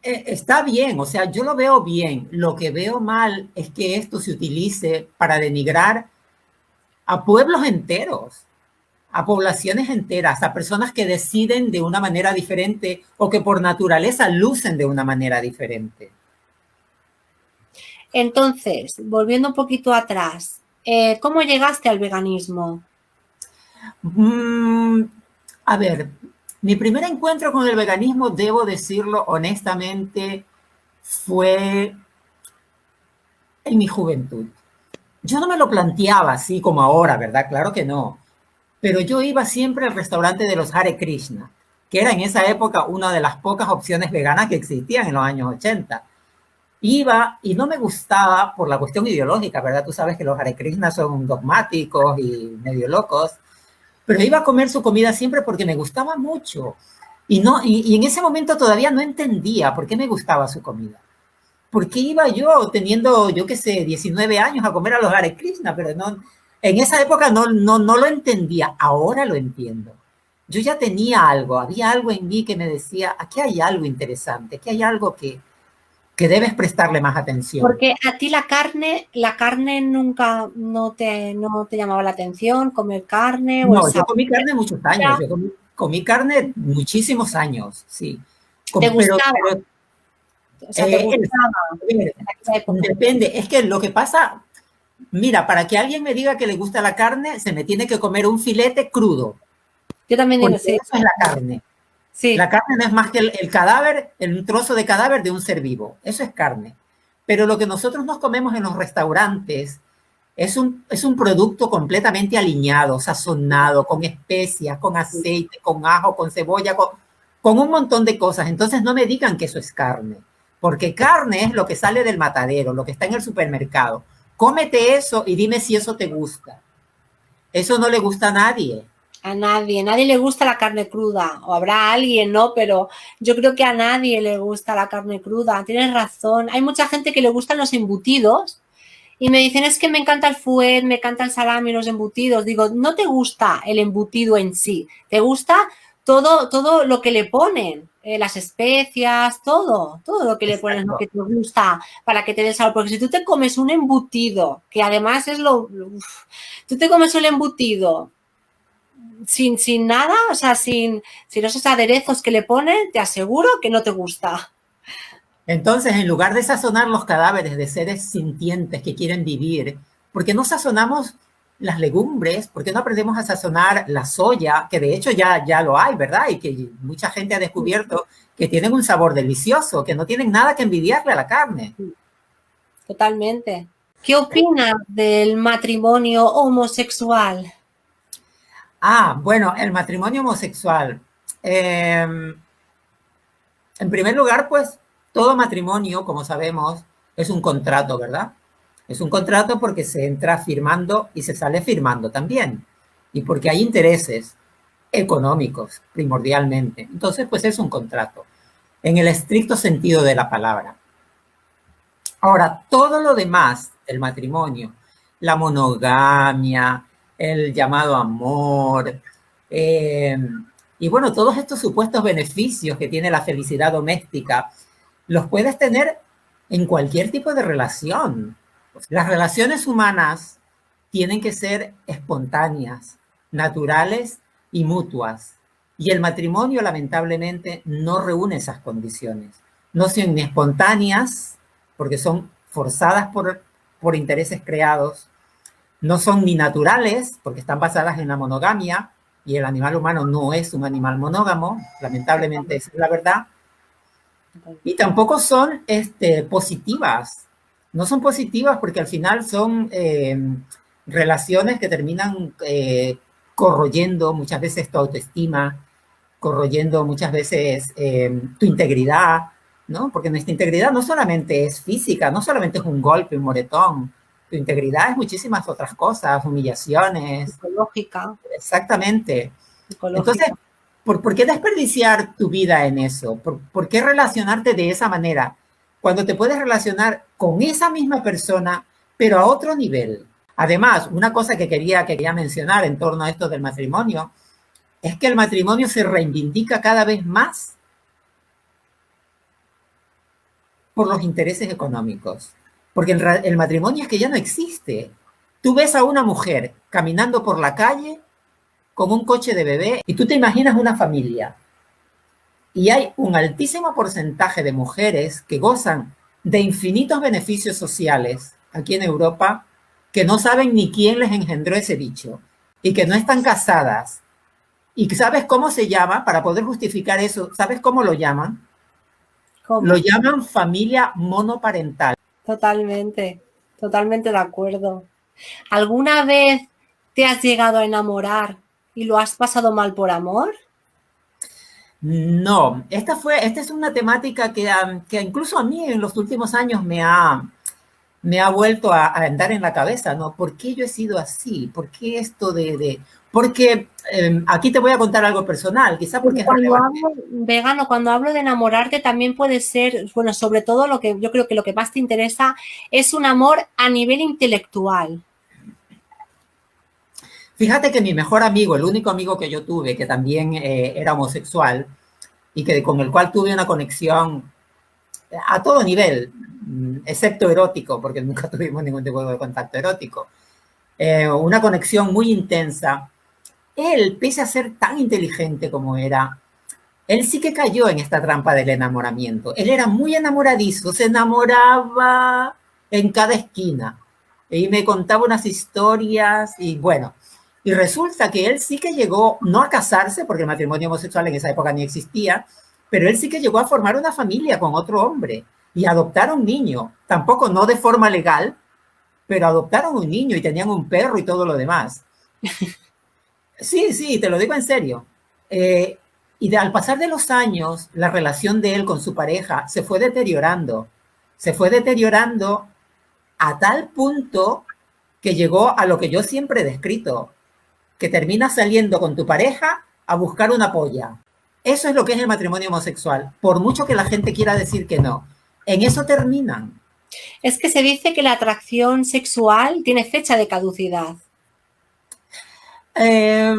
Está bien, o sea, yo lo veo bien. Lo que veo mal es que esto se utilice para denigrar a pueblos enteros, a poblaciones enteras, a personas que deciden de una manera diferente o que por naturaleza lucen de una manera diferente. Entonces, volviendo un poquito atrás, ¿cómo llegaste al veganismo? A ver, mi primer encuentro con el veganismo, debo decirlo honestamente, fue en mi juventud. Yo no me lo planteaba así como ahora, ¿verdad? Claro que no. Pero yo iba siempre al restaurante de los Hare Krishna, que era en esa época una de las pocas opciones veganas que existían en los años 80. Iba y no me gustaba por la cuestión ideológica, ¿verdad? Tú sabes que los Hare Krishna son dogmáticos y medio locos, pero iba a comer su comida siempre porque me gustaba mucho. Y en ese momento todavía no entendía por qué me gustaba su comida. ¿Por qué iba yo teniendo, yo qué sé, 19 años a comer a los Hare Krishna? Pero no, en esa época no lo entendía, ahora lo entiendo. Yo ya tenía algo, había algo en mí que me decía, aquí hay algo interesante, aquí hay algo que debes prestarle más atención. Porque a ti la carne nunca no te llamaba la atención, comer carne o el No, yo sabor. comí carne muchos años, yo comí carne muchísimos años, sí. ¿Te Pero, gustaba? pero O sea, ¿te gustaba eh, en aquella época? depende, es que lo que pasa, mira, para que alguien me diga que le gusta la carne, se me tiene que comer un filete crudo, Yo también digo, porque sí, eso es la carne. La sí, carne no es más que el cadáver, un trozo de cadáver de un ser vivo. Eso es carne. Pero lo que nosotros nos comemos en los restaurantes es un producto completamente aliñado, sazonado, con especias, con aceite, con ajo, con cebolla, con un montón de cosas. Entonces no me digan que eso es carne, porque carne es lo que sale del matadero, lo que está en el supermercado. Cómete eso y dime si eso te gusta. Eso no le gusta a nadie. a nadie le gusta la carne cruda, o habrá alguien, ¿no? Pero yo creo que a nadie le gusta la carne cruda, tienes razón. Hay mucha gente que le gustan los embutidos y me dicen, es que me encanta el fuet, me encanta el salami, los embutidos. Digo, no te gusta el embutido en sí, te gusta todo lo que le ponen, las especias, todo lo que le ponen, lo Exacto. que te gusta para que te dé sabor. Porque si tú te comes un embutido, que además es tú te comes un embutido sin nada, o sea, sin esos aderezos que le ponen, te aseguro que no te gusta. Entonces, en lugar de sazonar los cadáveres de seres sintientes que quieren vivir, ¿por qué no sazonamos las legumbres? ¿Por qué no aprendemos a sazonar la soya? Que de hecho ya lo hay, ¿verdad? Y que mucha gente ha descubierto que tienen un sabor delicioso, que no tienen nada que envidiarle a la carne. Totalmente. ¿Qué opinas del matrimonio homosexual? Bueno, el matrimonio homosexual. Eh, en primer lugar, pues, todo matrimonio, como sabemos, es un contrato, ¿verdad? Es un contrato porque se entra firmando y se sale firmando también. Y porque hay intereses económicos, primordialmente. Entonces, pues es un contrato, en el estricto sentido de la palabra. Ahora, todo lo demás del matrimonio, la monogamia, el llamado amor, eh, y bueno, todos estos supuestos beneficios que tiene la felicidad doméstica, los puedes tener en cualquier tipo de relación. Las relaciones humanas tienen que ser espontáneas, naturales y mutuas. Y el matrimonio, lamentablemente, no reúne esas condiciones. No son ni espontáneas, porque son forzadas por intereses creados, no son ni naturales, porque están basadas en la monogamia, y el animal humano no es un animal monógamo, lamentablemente esa es la verdad, y tampoco son positivas. No son positivas porque al final son relaciones que terminan corroyendo muchas veces tu autoestima, corroyendo muchas veces tu integridad, ¿no? Porque nuestra integridad no solamente es física, no solamente es un golpe, un moretón. Tu integridad es muchísimas otras cosas, humillaciones. Psicológica, Exactamente. Entonces, psicológica. ¿por qué desperdiciar tu vida en eso? ¿Por qué relacionarte de esa manera cuando te puedes relacionar con esa misma persona, pero a otro nivel? Además, una cosa que quería mencionar en torno a esto del matrimonio es que el matrimonio se reivindica cada vez más por los intereses económicos. Porque el matrimonio es que ya no existe. Tú ves a una mujer caminando por la calle con un coche de bebé y tú te imaginas una familia. Y hay un altísimo porcentaje de mujeres que gozan de infinitos beneficios sociales aquí en Europa que no saben ni quién les engendró ese bicho y que no están casadas. ¿Y sabes cómo se llama? Para poder justificar eso, ¿sabes cómo lo llaman? Lo ¿Cómo? llaman familia monoparental. Totalmente, totalmente de acuerdo. ¿Alguna vez te has llegado a enamorar y lo has pasado mal por amor? No, esta es una temática que incluso a mí en los últimos años me ha vuelto a andar en la cabeza, ¿no? ¿Por qué yo he sido así? ¿Por qué esto porque aquí te voy a contar algo personal, quizá Pero porque es cuando relevante. hablo, vegano, cuando hablo de enamorarte también puede ser, bueno, sobre todo lo que yo creo que lo que más te interesa es un amor a nivel intelectual. Fíjate que mi mejor amigo, el único amigo que yo tuve, que también era homosexual y que con el cual tuve una conexión a todo nivel, excepto erótico, porque nunca tuvimos ningún tipo de contacto erótico, una conexión muy intensa. Él, pese a ser tan inteligente como era, él sí que cayó en esta trampa del enamoramiento. Él era muy enamoradizo, se enamoraba en cada esquina y me contaba unas historias y bueno, y resulta que él sí que llegó, no a casarse, porque el matrimonio homosexual en esa época ni existía, pero él sí que llegó a formar una familia con otro hombre y adoptar un niño, tampoco no de forma legal, pero adoptaron un niño y tenían un perro y todo lo demás. Sí, sí, te lo digo en serio. Eh, al pasar de los años, la relación de él con su pareja se fue deteriorando a tal punto que llegó a lo que yo siempre he descrito, que terminas saliendo con tu pareja a buscar una polla. Eso es lo que es el matrimonio homosexual, por mucho que la gente quiera decir que no. En eso terminan. Es que se dice que la atracción sexual tiene fecha de caducidad. Eh,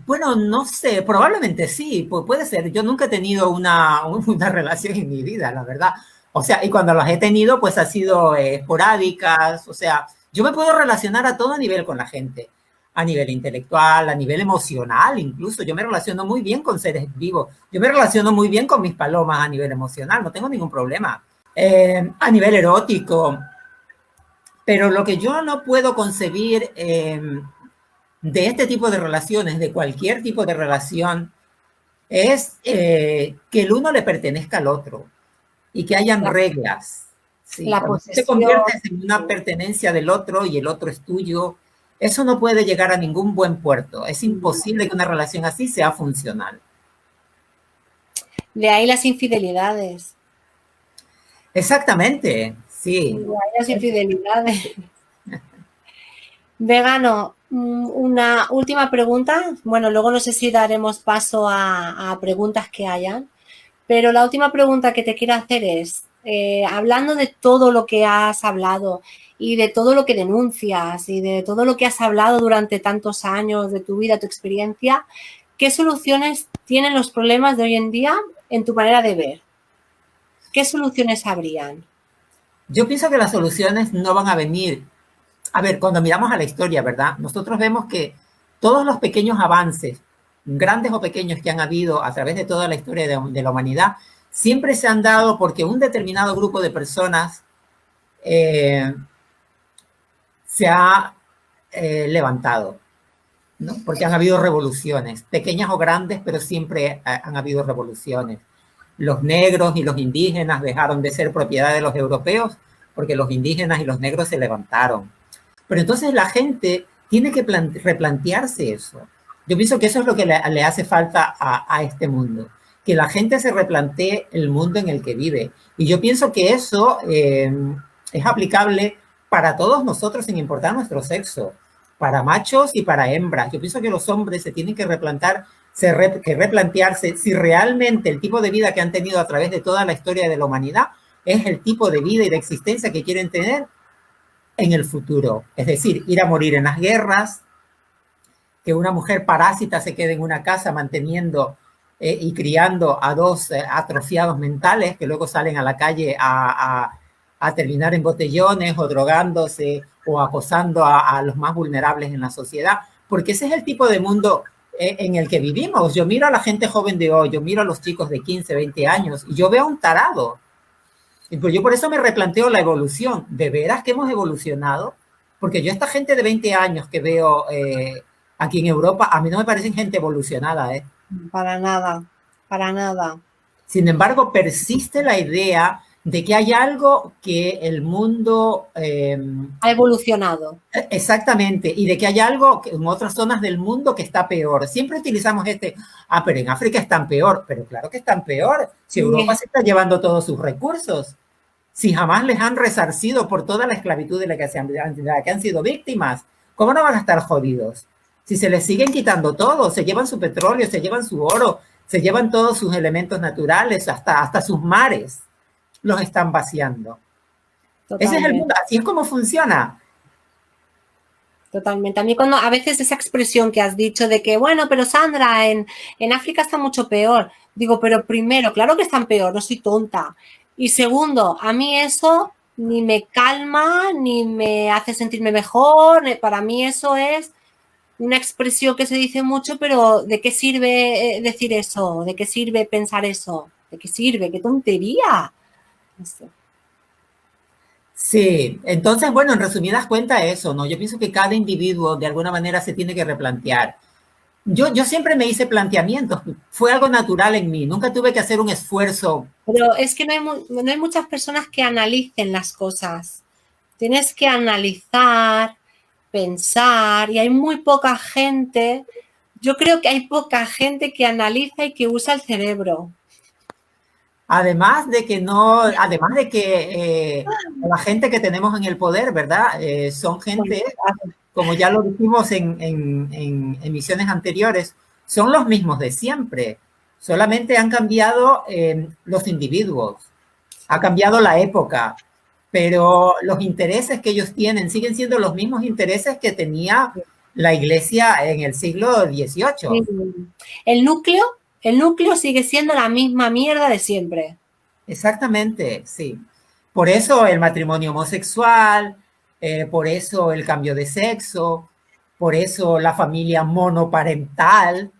Bueno, no sé, probablemente sí, puede ser. Yo nunca he tenido una relación en mi vida, la verdad. O sea, y cuando las he tenido, pues ha sido esporádicas. O sea, yo me puedo relacionar a todo nivel con la gente, a nivel intelectual, a nivel emocional, incluso. Yo me relaciono muy bien con seres vivos. Yo me relaciono muy bien con mis palomas a nivel emocional, no tengo ningún problema. A nivel erótico. Pero lo que yo no puedo concebir de este tipo de relaciones, de cualquier tipo de relación, es que el uno le pertenezca al otro y que hayan La, reglas. Sí, la cuando tú te posesión. conviertes en una pertenencia del otro y el otro es tuyo, eso no puede llegar a ningún buen puerto. Es imposible que una relación así sea funcional. De ahí las infidelidades. Exactamente, sí. De ahí las infidelidades. Vegano, una última pregunta. Bueno, luego no sé si daremos paso a preguntas que hayan, pero la última pregunta que te quiero hacer es, hablando de todo lo que has hablado y de todo lo que denuncias y de todo lo que has hablado durante tantos años de tu vida, tu experiencia, ¿qué soluciones tienen los problemas de hoy en día en tu manera de ver? ¿Qué soluciones habrían? Yo pienso que las soluciones no van a venir. A ver, cuando miramos a la historia, ¿verdad? Nosotros vemos que todos los pequeños avances, grandes o pequeños que han habido a través de toda la historia de la humanidad, siempre se han dado porque un determinado grupo de personas eh, se ha levantado, ¿no? Porque han habido revoluciones, pequeñas o grandes, pero siempre han habido revoluciones. Los negros y los indígenas dejaron de ser propiedad de los europeos porque los indígenas y los negros se levantaron. Pero entonces la gente tiene que replantearse eso. Yo pienso que eso es lo que le hace falta a este mundo, que la gente se replantee el mundo en el que vive. Y yo pienso que eso es aplicable para todos nosotros sin importar nuestro sexo, para machos y para hembras. Yo pienso que los hombres se tienen que replantearse si realmente el tipo de vida que han tenido a través de toda la historia de la humanidad es el tipo de vida y de existencia que quieren tener en el futuro. Es decir, ir a morir en las guerras, que una mujer parásita se quede en una casa manteniendo y criando a dos atrofiados mentales que luego salen a la calle a terminar en botellones o drogándose o acosando a los más vulnerables en la sociedad, porque ese es el tipo de mundo en el que vivimos. Yo miro a la gente joven de hoy, yo miro a los chicos de 15, 20 años y yo veo un tarado. Y pues yo por eso me replanteo la evolución. ¿De veras que hemos evolucionado? Porque yo esta gente de 20 años que veo aquí en Europa, a mí no me parecen gente evolucionada. Para nada, para nada. Sin embargo, persiste la idea de que hay algo que el mundo... Ha evolucionado. Exactamente, y de que hay algo en otras zonas del mundo que está peor. Siempre utilizamos pero en África están peor, pero claro que están peor, si Sí. Europa se está llevando todos sus recursos. Si jamás les han resarcido por toda la esclavitud de la que han sido víctimas, ¿cómo no van a estar jodidos? Si se les siguen quitando todo, se llevan su petróleo, se llevan su oro, se llevan todos sus elementos naturales, hasta sus mares, los están vaciando. Ese es el mundo, así es como funciona. Totalmente. A mí cuando a veces esa expresión que has dicho de que, bueno, pero Sandra, en África está mucho peor. Digo, pero primero, claro que están peor, no soy tonta. Y segundo, a mí eso ni me calma, ni me hace sentirme mejor. Para mí eso es una expresión que se dice mucho, pero ¿de qué sirve decir eso? ¿De qué sirve pensar eso? ¿De qué sirve? ¡Qué tontería! No sé. Sí, entonces, bueno, en resumidas cuentas eso, ¿no? Yo pienso que cada individuo de alguna manera se tiene que replantear. Yo siempre me hice planteamientos, fue algo natural en mí, nunca tuve que hacer un esfuerzo. Pero es que no hay muchas personas que analicen las cosas. Tienes que analizar, pensar, y hay muy poca gente. Yo creo que hay poca gente que analiza y que usa el cerebro. Además de que la gente que tenemos en el poder, ¿verdad? Son gente, como ya lo dijimos en emisiones anteriores, son los mismos de siempre. Solamente han cambiado los individuos, ha cambiado la época, pero los intereses que ellos tienen siguen siendo los mismos intereses que tenía la iglesia en el siglo XVIII. El núcleo sigue siendo la misma mierda de siempre. Exactamente, sí. Por eso el matrimonio homosexual, por eso el cambio de sexo, por eso la familia monoparental.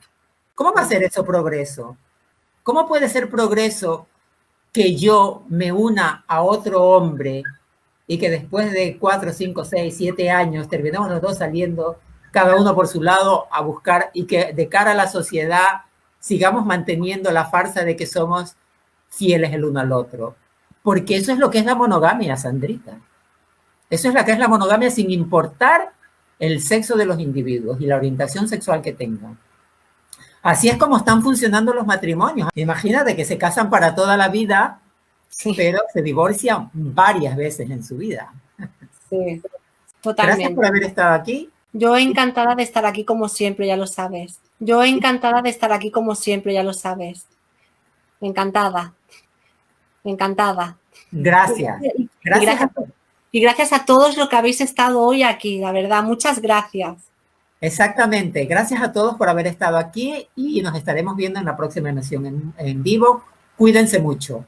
¿Cómo va a ser eso progreso? ¿Cómo puede ser progreso que yo me una a otro hombre y que después de 4, 5, 6, 7 años terminamos los dos saliendo, cada uno por su lado, a buscar, y que de cara a la sociedad sigamos manteniendo la farsa de que somos fieles el uno al otro? Porque eso es lo que es la monogamia, Sandrita. Eso es lo que es la monogamia, sin importar el sexo de los individuos y la orientación sexual que tengan. Así es como están funcionando los matrimonios. Imagínate que se casan para toda la vida, sí, pero se divorcian varias veces en su vida. Sí, totalmente. Gracias por haber estado aquí. Yo encantada de estar aquí como siempre, ya lo sabes. Yo encantada de estar aquí como siempre, ya lo sabes. Encantada. Encantada. Gracias. Y gracias a todos los que habéis estado hoy aquí, la verdad. Muchas gracias. Exactamente. Gracias a todos por haber estado aquí y nos estaremos viendo en la próxima emisión en vivo. Cuídense mucho.